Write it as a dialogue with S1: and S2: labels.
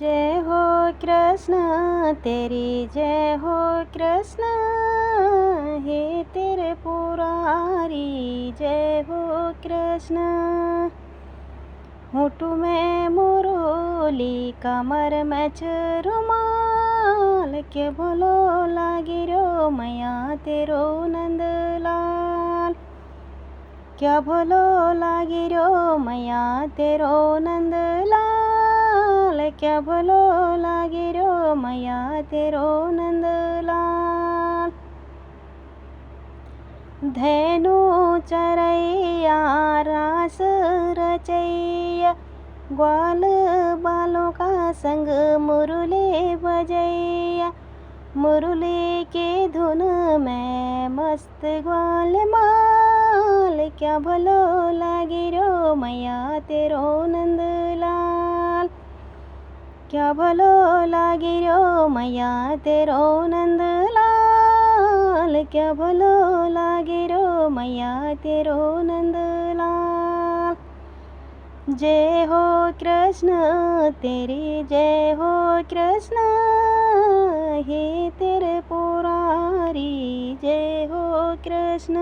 S1: जय हो कृष्ण तेरी जय हो कृष्ण, हे तेरे पुरारी जय हो कृष्ण। होठू में मुरली कमर में रुमाल, के भलो लागी रो मैया तेरो नंदलाल। क्या भलो लागी रो मैया तेरो नंदलाल, क्या भलो लागी रो मैया तेरो नंदलाल। धैनु चरैया रास रचैया, ग्वाल बालों का संग मुरली बजैया। मुरली की धुन में मस्त ग्वाल माल, क्या भलो लागी रो मैया तेरो नंदलाल। क्या भलो लागी रो मैया तेरो नंदलाल, क्या भलो लागी रो मैया तेरो नंदलाल। जय हो कृष्ण तेरी जय हो कृष्ण, हे तेरे पुरारी जय हो कृष्ण।